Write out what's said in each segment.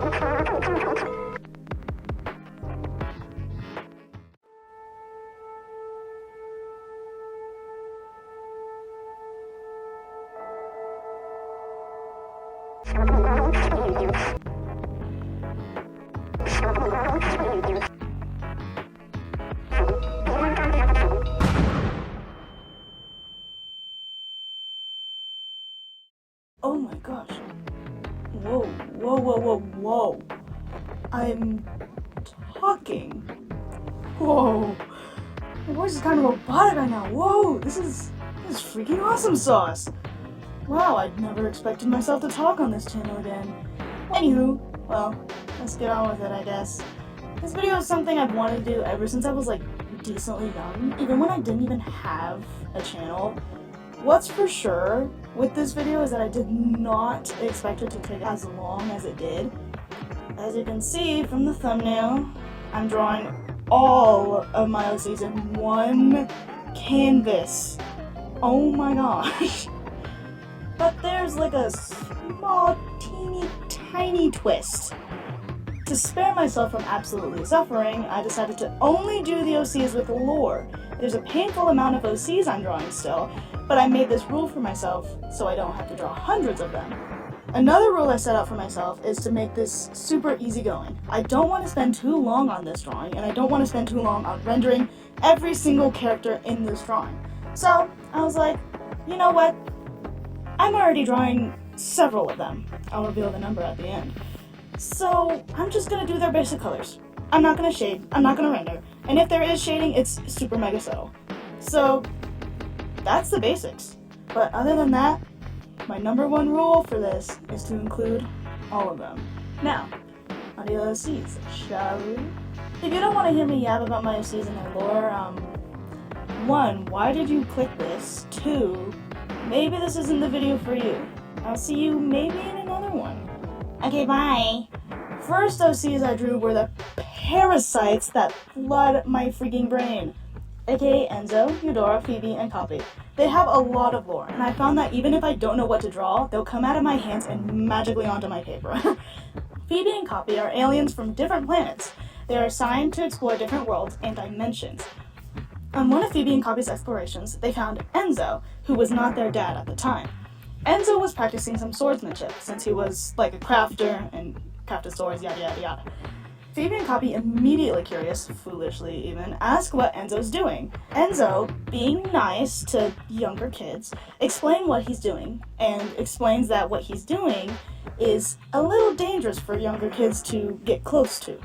Oh my gosh. Whoa, whoa, whoa, whoa, whoa. I'm talking. Whoa. My voice is kind of robotic right now. Whoa, this is freaking awesome sauce. Wow, I'd never expected myself to talk on this channel again. Anywho, well, let's get on with it, I guess. This video is something I've wanted to do ever since I was like decently young, even when I didn't even have a channel. What's for sure with this video is that I did not expect it to take as long as it did. As you can see from the thumbnail, I'm drawing all of my OCs in one canvas. Oh my gosh. But there's like a small, teeny, tiny twist. To spare myself from absolutely suffering, I decided to only do the OCs with lore. There's a painful amount of OCs I'm drawing still, but I made this rule for myself so I don't have to draw hundreds of them. Another rule I set out for myself is to make this super easygoing. I don't want to spend too long on this drawing, and I don't want to spend too long on rendering every single character in this drawing. So I was like, you know what? I'm already drawing several of them. I'll reveal the number at the end. So I'm just gonna do their basic colors. I'm not gonna shade, I'm not gonna render, and if there is shading, it's super mega subtle. So that's the basics. But other than that, my number one rule for this is to include all of them. Now, onto the OCs, shall we? If you don't want to hear me yab about my OCs and their lore, 1, why did you click this? 2, maybe this isn't the video for you. I'll see you maybe in another one. Okay, bye. First OCs I drew were the parasites that flood my freaking brain. aka Enzo, Eudora, Phoebe, and Copy. They have a lot of lore, and I found that even if I don't know what to draw, they'll come out of my hands and magically onto my paper. Phoebe and Copy are aliens from different planets. They are assigned to explore different worlds and dimensions. On one of Phoebe and Copy's explorations, they found Enzo, who was not their dad at the time. Enzo was practicing some swordsmanship, since he was like a crafter and crafted swords, yada yada yada. Phoebe and Copy, immediately curious, foolishly even, ask what Enzo's doing. Enzo, being nice to younger kids, explains what he's doing, and explains that what he's doing is a little dangerous for younger kids to get close to.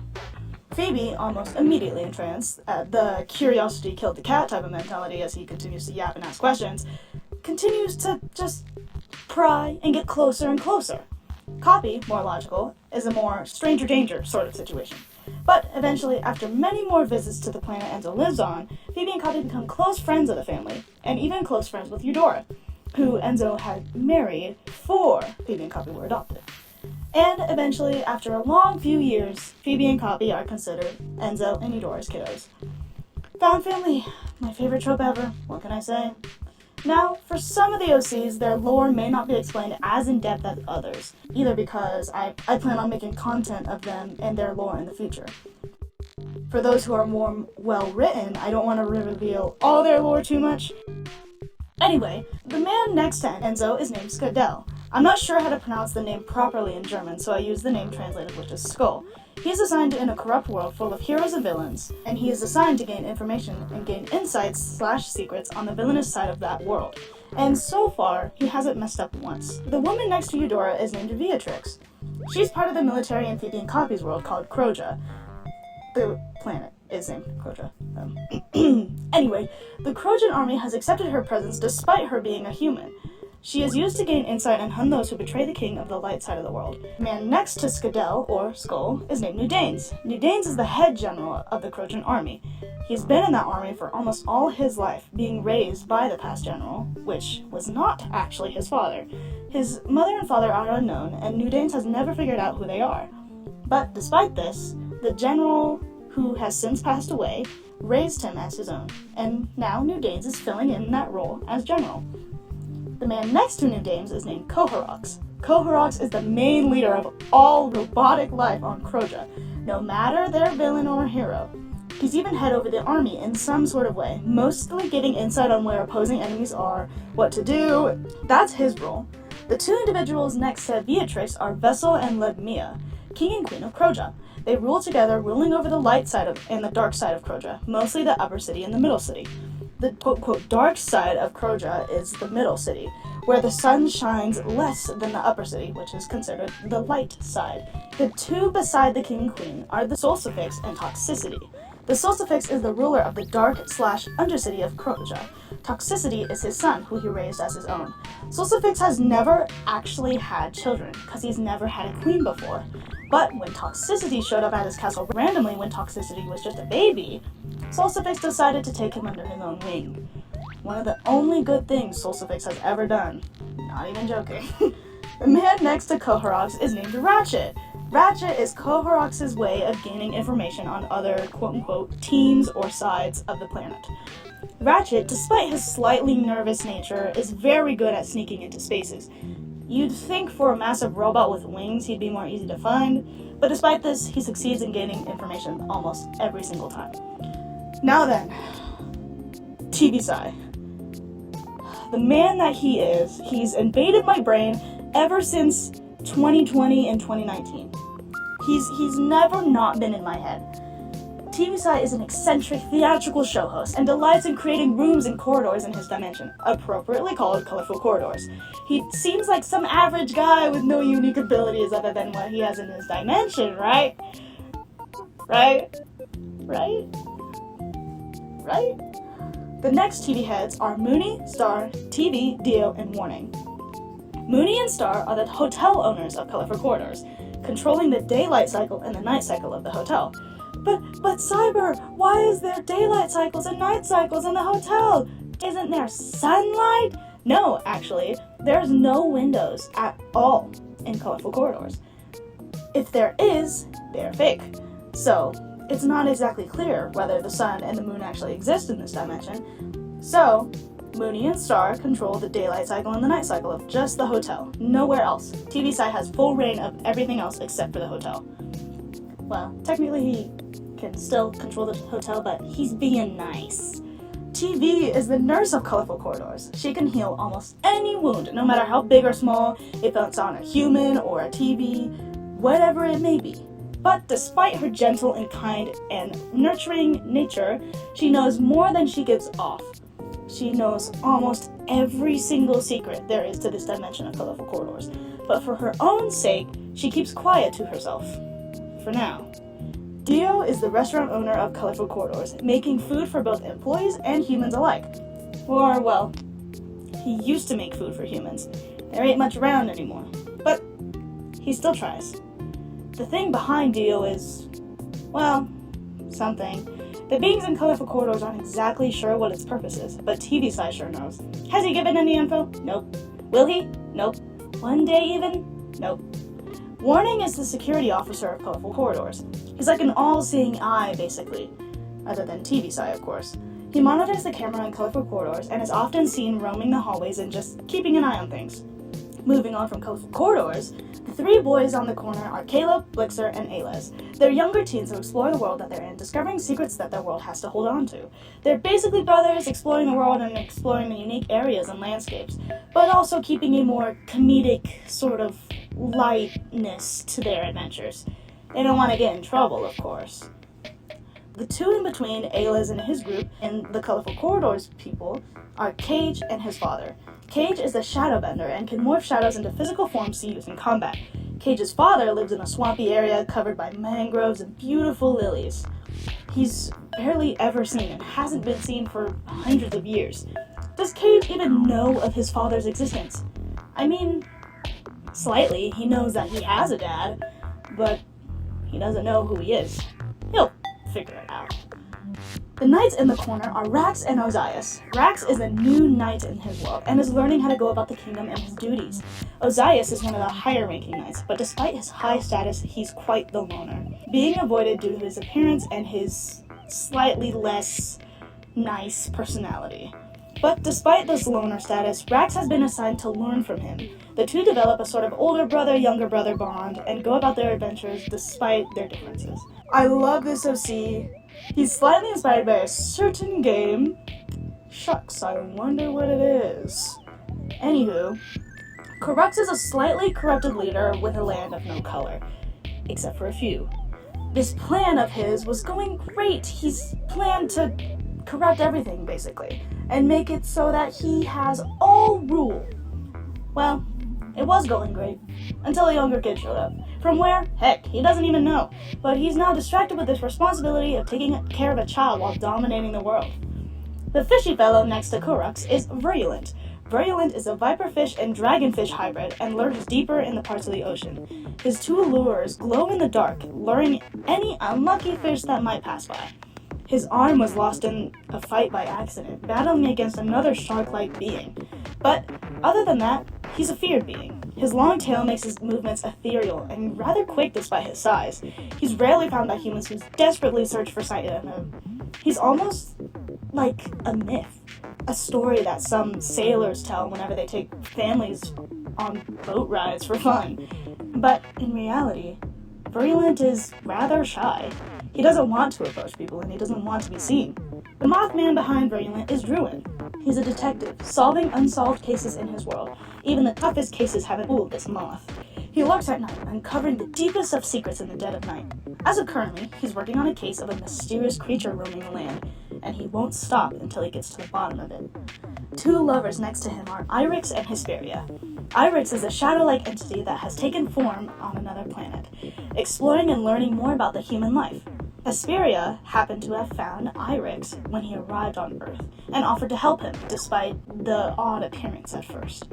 Phoebe, almost immediately entranced, the curiosity killed the cat type of mentality as he continues to yap and ask questions, continues to just pry and get closer and closer. Copy, more logical, is a more stranger danger sort of situation. But eventually, after many more visits to the planet Enzo lives on, Phoebe and Copy become close friends of the family, and even close friends with Eudora, who Enzo had married before Phoebe and Copy were adopted. And eventually, after a long few years, Phoebe and Copy are considered Enzo and Eudora's kiddos. Found family, my favorite trope ever, what can I say? Now, for some of the OCs, their lore may not be explained as in-depth as others, either because I plan on making content of them and their lore in the future. For those who are more well-written, I don't want to reveal all their lore too much. Anyway, the man next to Enzo is named Skadel. I'm not sure how to pronounce the name properly in German, so I use the name translated, which is Skull. He is assigned in a corrupt world full of heroes and villains, and he is assigned to gain information and gain insights/secrets on the villainous side of that world. And so far, he hasn't messed up once. The woman next to Eudora is named Beatrix. She's part of the military in Phoebe and Copy's world called Kroja. The planet is named Kroja. Anyway, the Krojan army has accepted her presence despite her being a human. She is used to gain insight and hunt those who betray the king of the light side of the world. The man next to Skadel, or Skull, is named Nudanes. Nudanes is the head general of the Krojan army. He's been in that army for almost all his life, being raised by the past general, which was not actually his father. His mother and father are unknown, and Nudanes has never figured out who they are. But despite this, the general, who has since passed away, raised him as his own, and now Nudanes is filling in that role as general. The man next to Nudanes is named Kohorox. Kohorox is the main leader of all robotic life on Kroja, no matter their villain or hero. He's even head over the army in some sort of way, mostly giving insight on where opposing enemies are, what to do. That's his role. The two individuals next to Beatrix are Vessel and Lemme, king and queen of Kroja. They rule together, ruling over the light side and the dark side of Kroja, mostly the upper city and the middle city. The quote-quote dark side of Kroja is the middle city, where the sun shines less than the upper city, which is considered the light side. The two beside the king and queen are the Solsifix and Toxicity. The Solsifix is the ruler of the dark/undercity of Kroja. Toxicity is his son, who he raised as his own. Solsifix has never actually had children, because he's never had a queen before. But when Toxicity showed up at his castle randomly when Toxicity was just a baby, Solsifix decided to take him under his own wing. One of the only good things Solsifix has ever done. Not even joking. The man next to Kohorox is named Ratchet. Ratchet is Kohorox's way of gaining information on other quote-unquote teams or sides of the planet. Ratchet, despite his slightly nervous nature, is very good at sneaking into spaces. You'd think for a massive robot with wings he'd be more easy to find, but despite this, he succeeds in gaining information almost every single time. Now then, TV-Sai. The man that he is, he's invaded my brain ever since 2020 and 2019. He's never not been in my head. TV-Sai is an eccentric theatrical show host and delights in creating rooms and corridors in his dimension, appropriately called colorful corridors. He seems like some average guy with no unique abilities other than what he has in his dimension, right? Right? The next TV heads are Mooney, Star, TV, Dio, and Warning. Mooney and Star are the hotel owners of colorful corridors, controlling the daylight cycle and the night cycle of the hotel. But Cyber, why is there daylight cycles and night cycles in the hotel? Isn't there sunlight? No, actually, there's no windows at all in colorful corridors. If there is, they're fake. So, it's not exactly clear whether the sun and the moon actually exist in this dimension. So, Mooney and Star control the daylight cycle and the night cycle of just the hotel, nowhere else. TV-Sai has full reign of everything else except for the hotel. Well, technically he can still control the hotel, but he's being nice. TV is the nurse of colorful corridors. She can heal almost any wound, no matter how big or small, if it's on a human or a TV, whatever it may be. But despite her gentle and kind and nurturing nature, she knows more than she gives off. She knows almost every single secret there is to this dimension of colorful corridors. But for her own sake, she keeps quiet to herself. For now. Dio is the restaurant owner of Colorful Corridors, making food for both employees and humans alike. Or, well, he used to make food for humans. There ain't much around anymore. But he still tries. The thing behind Dio is, well, something. The beings in Colorful Corridors aren't exactly sure what its purpose is, but TV-Sai sure knows. Has he given any info? Nope. Will he? Nope. One day even? Nope. Warning is the security officer of Colorful Corridors. He's like an all-seeing eye, basically. Other than TV-Sai, of course. He monitors the camera in Colorful Corridors and is often seen roaming the hallways and just keeping an eye on things. Moving on from Colorful Corridors, the three boys on the corner are Caleb, Blixer, and Alez. They're younger teens who explore the world that they're in, discovering secrets that their world has to hold on to. They're basically brothers exploring the world and exploring the unique areas and landscapes, but also keeping a more comedic sort of lightness to their adventures. They don't want to get in trouble, of course. The two in between, Alez and his group, and the Colorful Corridors people, are Cage and his father. Cage is a shadow bender and can morph shadows into physical forms to use in combat. Cage's father lives in a swampy area covered by mangroves and beautiful lilies. He's barely ever seen and hasn't been seen for hundreds of years. Does Cage even know of his father's existence? I mean, slightly. He knows that he has a dad, but he doesn't know who he is. He'll figure it out. The knights in the corner are Rax and Ozias. Rax is a new knight in his world and is learning how to go about the kingdom and his duties. Ozias is one of the higher ranking knights, but despite his high status, he's quite the loner, being avoided due to his appearance and his slightly less nice personality. But despite this loner status, Rax has been assigned to learn from him. The two develop a sort of older brother, younger brother bond and go about their adventures despite their differences. I love this OC. He's slightly inspired by a certain game. Shucks, I wonder what it is. Anywho, Crux is a slightly corrupted leader with a land of no color, except for a few. This plan of his was going great. He's planned to corrupt everything, basically, and make it so that he has all rule. Well, it was going great, until a younger kid showed up. From where? Heck, he doesn't even know. But he's now distracted with this responsibility of taking care of a child while dominating the world. The fishy fellow next to Crux is Virulent. Virulent is a viperfish and dragonfish hybrid and lurks deeper in the parts of the ocean. His two lures glow in the dark, luring any unlucky fish that might pass by. His arm was lost in a fight by accident, battling against another shark-like being. But other than that, he's a feared being. His long tail makes his movements ethereal and rather quick despite his size. He's rarely found by humans who desperately search for sight of him. He's almost like a myth, a story that some sailors tell whenever they take families on boat rides for fun. But in reality, Virulent is rather shy. He doesn't want to approach people and he doesn't want to be seen. The Mothman behind Virulent is Druin. He's a detective, solving unsolved cases in his world. Even the toughest cases haven't fooled this moth. He lurks at night, uncovering the deepest of secrets in the dead of night. As of currently, he's working on a case of a mysterious creature roaming the land, and he won't stop until he gets to the bottom of it. Two lovers next to him are Irix and Hesperia. Irix is a shadow-like entity that has taken form on another planet, exploring and learning more about the human life. Hesperia happened to have found Irix when he arrived on Earth, and offered to help him, despite the odd appearance at first.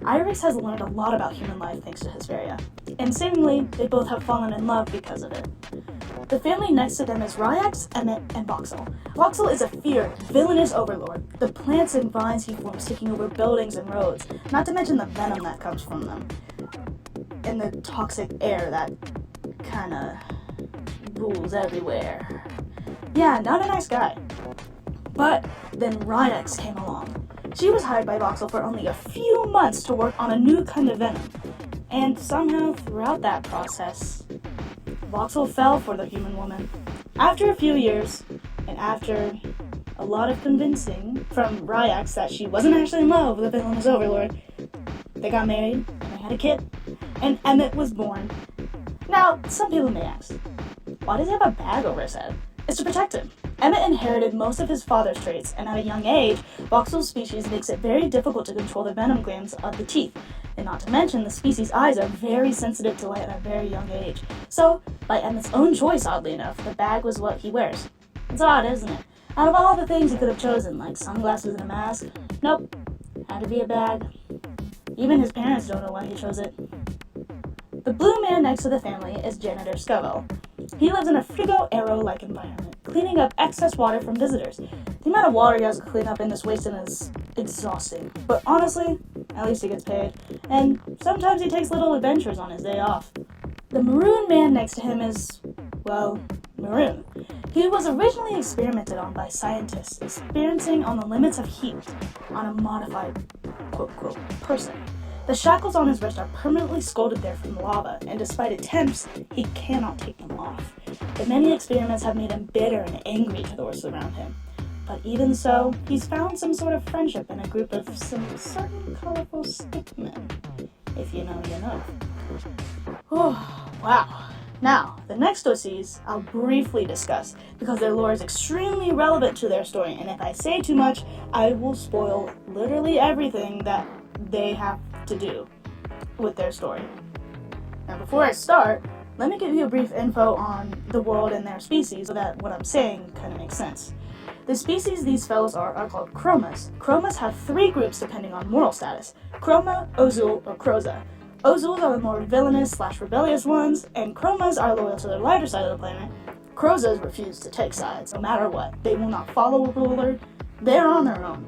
Irix has learned a lot about human life thanks to Hesperia, and seemingly they both have fallen in love because of it. The family next to them is Ryax, Emmett, and Voxel. Voxel is a feared, villainous overlord, the plants and vines he forms taking over buildings and roads, not to mention the venom that comes from them, and the toxic air that kinda rules everywhere. Yeah, not a nice guy. But then Ryax came along. She was hired by Voxel for only a few months to work on a new kind of venom, and somehow throughout that process, Voxel fell for the human woman. After a few years, and after a lot of convincing from Ryax that she wasn't actually in love with the villainous overlord, they got married, and they had a kid, and Emmett was born. Now, some people may ask, why does he have a bag over his head? It's to protect him. Emmett inherited most of his father's traits, and at a young age, Voxel's species makes it very difficult to control the venom glands of the teeth. And not to mention, the species' eyes are very sensitive to light at a very young age. So, by Emmett's own choice, oddly enough, the bag was what he wears. It's odd, isn't it? Out of all the things he could have chosen, like sunglasses and a mask, nope, had to be a bag. Even his parents don't know why he chose it. The blue man next to the family is Janitor Scovel. He lives in a Frigo Arrow-like environment, cleaning up excess water from visitors. The amount of water he has to clean up in this wasteland is exhausting, but honestly, at least he gets paid, and sometimes he takes little adventures on his day off. The maroon man next to him is, well, maroon. He was originally experimented on by scientists, experiencing on the limits of heat on a modified, quote-quote, person. The shackles on his wrist are permanently sculpted there from lava, and despite attempts, he cannot take them off. The many experiments have made him bitter and angry to those around him. But even so, he's found some sort of friendship in a group of some certain colorful stickmen. If you know, you know. Oh, wow. Now, the next OCs I'll briefly discuss, because their lore is extremely relevant to their story, and if I say too much, I will spoil literally everything that they have to do with their story. Now, before I start, let me give you a brief info on the world and their species so that what I'm saying kind of makes sense. The species these fellows are called chromas. Chromas have three groups depending on moral status: chroma, ozul, or croza. Ozuls are the more villainous/rebellious ones, and chromas are loyal to the lighter side of the planet. Crozas refuse to take sides, no matter what. They will not follow a ruler. They're on their own.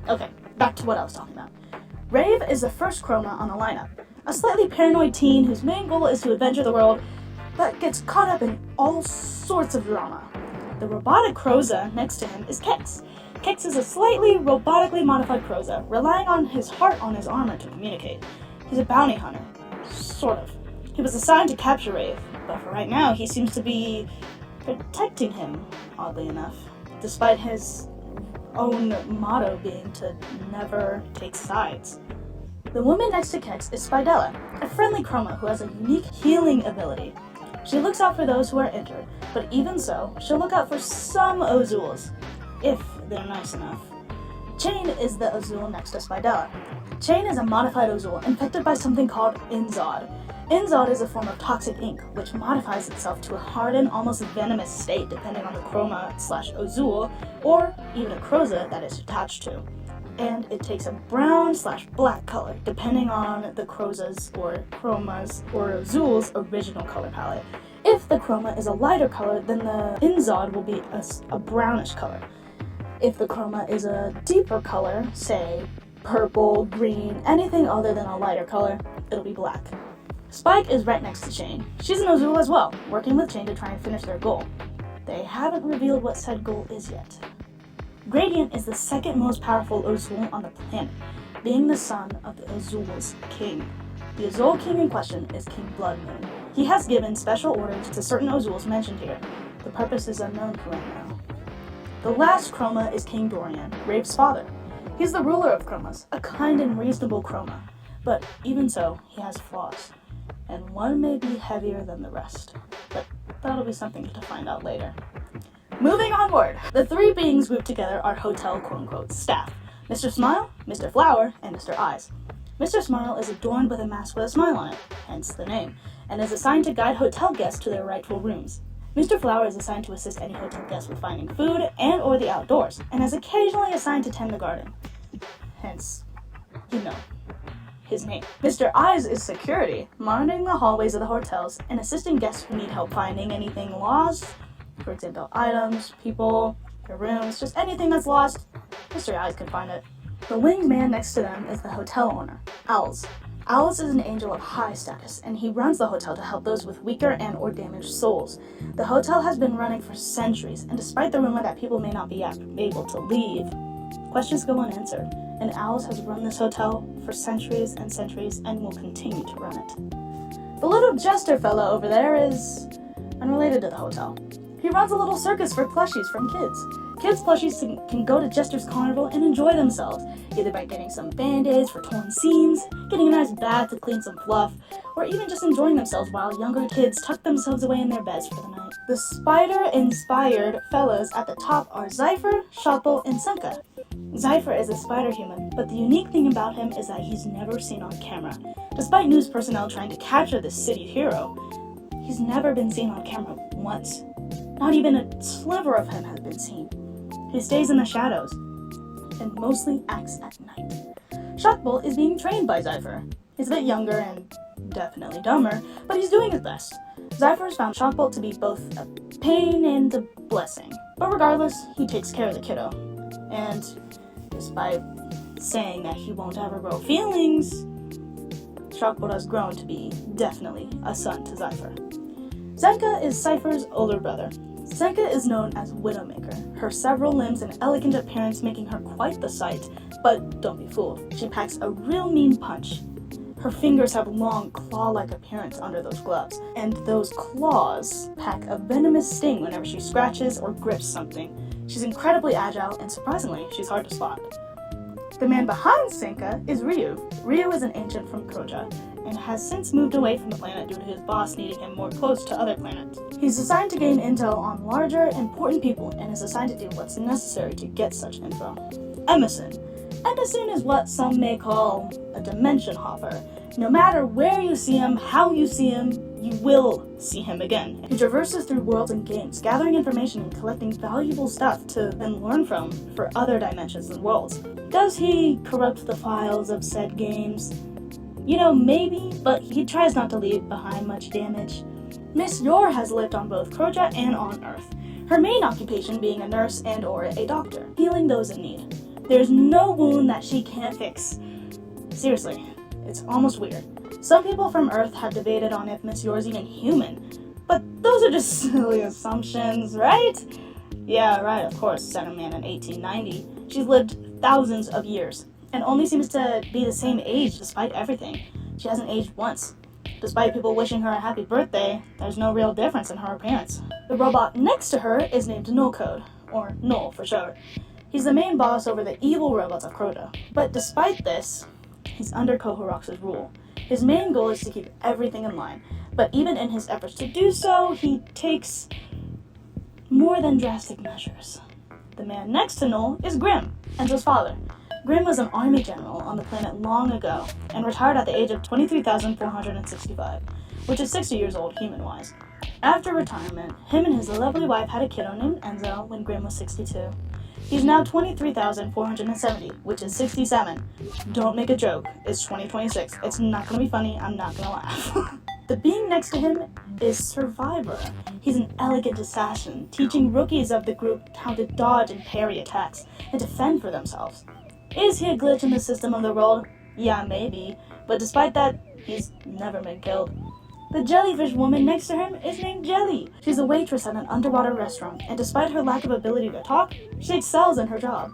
Okay, back to what I was talking about. Rave is the first chroma on the lineup, a slightly paranoid teen whose main goal is to adventure the world, but gets caught up in all sorts of drama. The robotic Croza next to him is Kex. Kex is a slightly robotically modified Croza, relying on his heart on his armor to communicate. He's a bounty hunter. Sort of. He was assigned to capture Rave, but for right now he seems to be protecting him, oddly enough, despite his own motto being to never take sides. The woman next to Kex is Spidella, a friendly chroma who has a unique healing ability. She looks out for those who are injured, but even so, she'll look out for some Ozuls, if they're nice enough. Chain is the Ozul next to Spidella. Chain is a modified Ozul infected by something called Inzod. Inzod is a form of toxic ink, which modifies itself to a hardened, almost venomous state depending on the chroma/Ozul, or even a Croza that it's attached to. And it takes a brown/black color, depending on the Croza's or Chroma's or Ozul's original color palette. If the Chroma is a lighter color, then the Inzod will be a brownish color. If the Chroma is a deeper color, say purple, green, anything other than a lighter color, it'll be black. Spike is right next to Chain. She's an Ozul as well, working with Chain to try and finish their goal. They haven't revealed what said goal is yet. Gradient is the second most powerful Ozul on the planet, being the son of the Ozul's king. The Ozul king in question is King Bloodmoon. He has given special orders to certain Ozuls mentioned here. The purpose is unknown for right now. The last Chroma is King Dorian, Rave's father. He's the ruler of Chromas, a kind and reasonable Chroma, but even so, he has flaws, and one may be heavier than the rest, but that'll be something to find out later. Moving onward, the three beings grouped together are hotel quote-unquote staff: Mr. Smile, Mr. Flower, and Mr. Eyes. Mr. Smile is adorned with a mask with a smile on it, hence the name, and is assigned to guide hotel guests to their rightful rooms. Mr. Flower is assigned to assist any hotel guest with finding food and or the outdoors, and is occasionally assigned to tend the garden. Hence, his name. Mr. Eyes is security, monitoring the hallways of the hotels and assisting guests who need help finding anything lost. For example, items, people, their rooms, just anything that's lost, Mr. Eyes can find it. The winged man next to them is the hotel owner, Owls. Owls is an angel of high status, and he runs the hotel to help those with weaker and or damaged souls. The hotel has been running for centuries, and despite the rumor that people may not be able to leave, questions go unanswered, and Owls has run this hotel for centuries and will continue to run it. The little jester fella over there is unrelated to the hotel. He runs a little circus for plushies from kids. Kids' plushies can go to Jester's Carnival and enjoy themselves, either by getting some band-aids for torn seams, getting a nice bath to clean some fluff, or even just enjoying themselves while younger kids tuck themselves away in their beds for the night. The spider-inspired fellows at the top are Zypher, Shotbolt, and Senka. Zypher is a spider human, but the unique thing about him is that he's never seen on camera. Despite news personnel trying to capture this city hero, he's never been seen on camera once. Not even a sliver of him has been seen. He stays in the shadows, and mostly acts at night. Shotbolt is being trained by Zypher. He's a bit younger and definitely dumber, but he's doing his best. Zypher has found Shotbolt to be both a pain and a blessing, but regardless, he takes care of the kiddo. And despite saying that he won't ever grow feelings, Shotbolt has grown to be definitely a son to Zypher. Zenka is Zypher's older brother. Zenka is known as Widowmaker, her several limbs and elegant appearance making her quite the sight, but don't be fooled, she packs a real mean punch. Her fingers have long, claw-like appearance under those gloves, and those claws pack a venomous sting whenever she scratches or grips something. She's incredibly agile, and surprisingly, she's hard to spot. The man behind Senka is Ryu. Ryu is an ancient from Koja, and has since moved away from the planet due to his boss needing him more close to other planets. He's assigned to gain intel on larger, important people, and is assigned to do what's necessary to get such info. Emerson. Emerson is what some may call a dimension hopper. No matter where you see him, how you see him, you will see him again. He traverses through worlds and games, gathering information and collecting valuable stuff to then learn from for other dimensions and worlds. Does he corrupt the files of said games? Maybe, but he tries not to leave behind much damage. Miss Yor has lived on both Kroja and on Earth, her main occupation being a nurse and or a doctor, healing those in need. There's no wound that she can't fix. Seriously, it's almost weird. Some people from Earth have debated on if Miss Yor's even human, but those are just silly assumptions, right? Yeah, right, of course, said a man in 1890. She's lived thousands of years, and only seems to be the same age despite everything. She hasn't aged once. Despite people wishing her a happy birthday, there's no real difference in her appearance. The robot next to her is named Nullcode, or Null for short. He's the main boss over the evil robots of Crota. But despite this, he's under Kohorox's rule. His main goal is to keep everything in line, but even in his efforts to do so, he takes more than drastic measures. The man next to Null is Grimm, Enzo's father. Grimm was an army general on the planet long ago and retired at the age of 23,465, which is 60 years old human-wise. After retirement, him and his lovely wife had a kiddo named Enzo when Grimm was 62. He's now 23,470, which is 67. Don't make a joke. It's 2026. It's not gonna be funny. I'm not gonna laugh. The being next to him is Survivor. He's an elegant assassin, teaching rookies of the group how to dodge and parry attacks and defend for themselves. Is he a glitch in the system of the world? Yeah, maybe. But despite that, he's never been killed. The jellyfish woman next to him is named Jelly. She's a waitress at an underwater restaurant, and despite her lack of ability to talk, she excels in her job.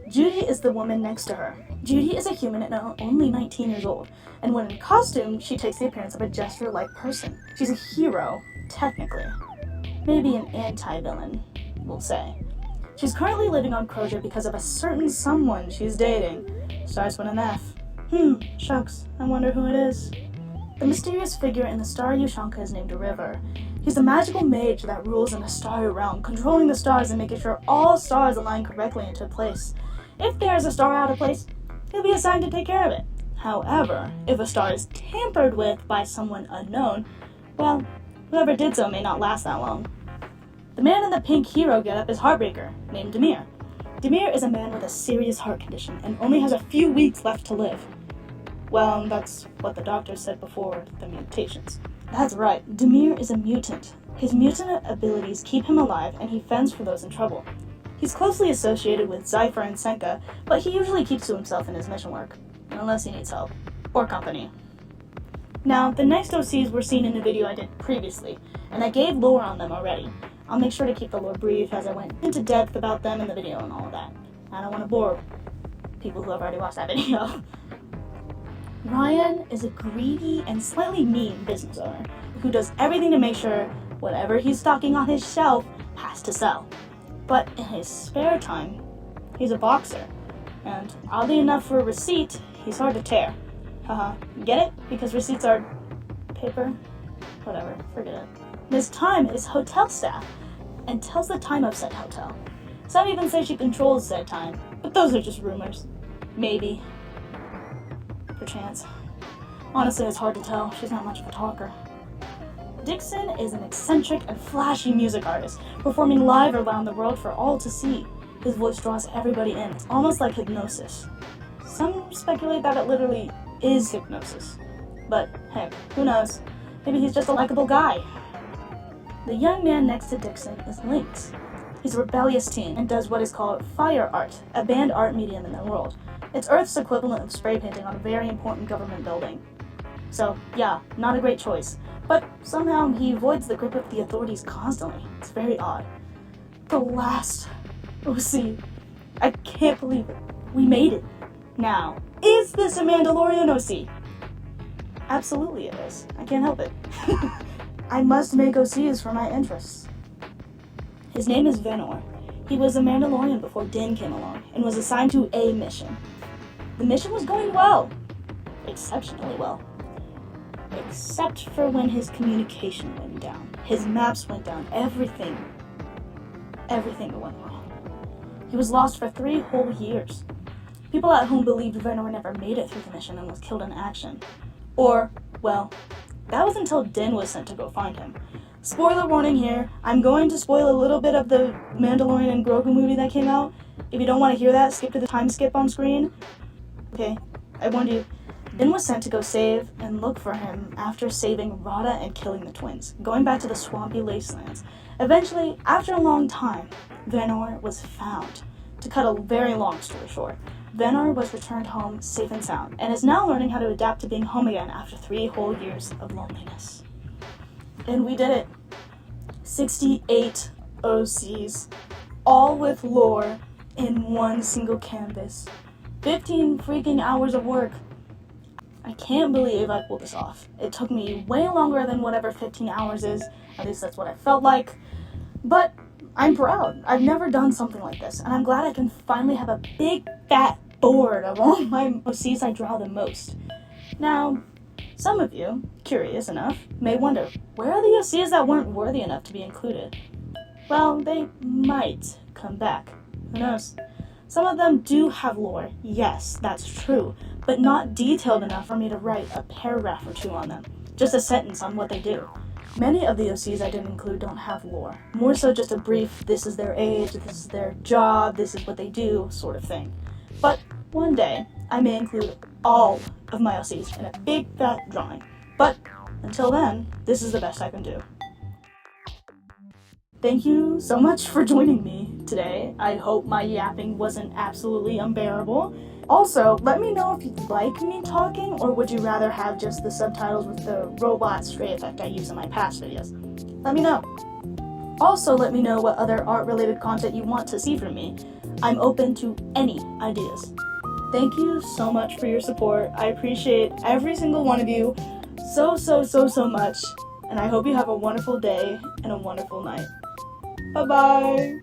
Judy is the woman next to her. Judy is a human and only 19 years old, and when in costume, she takes the appearance of a jester-like person. She's a hero, technically. Maybe an anti-villain, we'll say. She's currently living on Crozier because of a certain someone she's dating. Starts with an F. Shucks, I wonder who it is. The mysterious figure in the starry Ushanka is named River. He's a magical mage that rules in the starry realm, controlling the stars and making sure all stars align correctly into place. If there's a star out of place, he'll be assigned to take care of it. However, if a star is tampered with by someone unknown, well, whoever did so may not last that long. The man in the pink hero getup is Heartbreaker, named Demir. Demir is a man with a serious heart condition and only has a few weeks left to live. Well, that's what the doctor said before the mutations. That's right, Demir is a mutant. His mutant abilities keep him alive and he fends for those in trouble. He's closely associated with Zypher and Senka, but he usually keeps to himself in his mission work, unless he needs help, or company. Now, the next OCs were seen in a video I did previously, and I gave lore on them already. I'll make sure to keep the lore brief as I went into depth about them in the video and all of that. I don't want to bore people who have already watched that video. Ryan is a greedy and slightly mean business owner who does everything to make sure whatever he's stocking on his shelf has to sell. But in his spare time, he's a boxer, and oddly enough for a receipt, he's hard to tear. Get it? Because receipts are paper? Whatever, forget it. His time is hotel staff, and tells the time of said hotel. Some even say she controls said time, but those are just rumors. Maybe. Perchance. Honestly, it's hard to tell. She's not much of a talker. Dixon is an eccentric and flashy music artist, performing live around the world for all to see. His voice draws everybody in. It's almost like hypnosis. Some speculate that it literally is hypnosis. But heck, who knows? Maybe he's just a likable guy. The young man next to Dixon is Lynx. He's a rebellious teen and does what is called fire art, a banned art medium in the world. It's Earth's equivalent of spray painting on a very important government building. So, yeah, not a great choice. But somehow he avoids the grip of the authorities constantly. It's very odd. The last OC. I can't believe it. We made it. Now, is this a Mandalorian OC? Absolutely it is. I can't help it. I must make OCs for my interests. His name is Venor. He was a Mandalorian before Din came along and was assigned to a mission. The mission was going well. Exceptionally well. Except for when his communication went down. His maps went down. Everything went wrong. He was lost for 3 whole years. People at home believed Venor never made it through the mission and was killed in action. Or, well, that was until Din was sent to go find him. Spoiler warning here, I'm going to spoil a little bit of the Mandalorian and Grogu movie that came out. If you don't want to hear that, skip to the time skip on screen. Okay, I warned you. Din was sent to go save and look for him after saving Rada and killing the twins, going back to the swampy wastelands. Eventually, after a long time, Venor was found. To cut a very long story short, Venor was returned home safe and sound, and is now learning how to adapt to being home again after 3 whole years of loneliness. And we did it. 68 OCs. all with lore in one single canvas. 15 freaking hours of work. I can't believe I pulled this off. It took me way longer than whatever 15 hours is. At least that's what I felt like. But I'm proud. I've never done something like this, and I'm glad I can finally have a big fat board of all my OCs I draw the most. Now, some of you, curious enough, may wonder, where are the OCs that weren't worthy enough to be included? Well, they might come back. Who knows? Some of them do have lore, yes, that's true, but not detailed enough for me to write a paragraph or two on them. Just a sentence on what they do. Many of the OCs I didn't include don't have lore. More so just a brief, this is their age, this is their job, this is what they do, sort of thing. But one day, I may include all of my OCs in a big fat drawing. But until then, this is the best I can do. Thank you so much for joining me today. I hope my yapping wasn't absolutely unbearable. Also, let me know if you'd like me talking, or would you rather have just the subtitles with the robot stray effect I use in my past videos? Let me know. Also, let me know what other art-related content you want to see from me. I'm open to any ideas. Thank you so much for your support. I appreciate every single one of you so much. And I hope you have a wonderful day and a wonderful night. Bye-bye.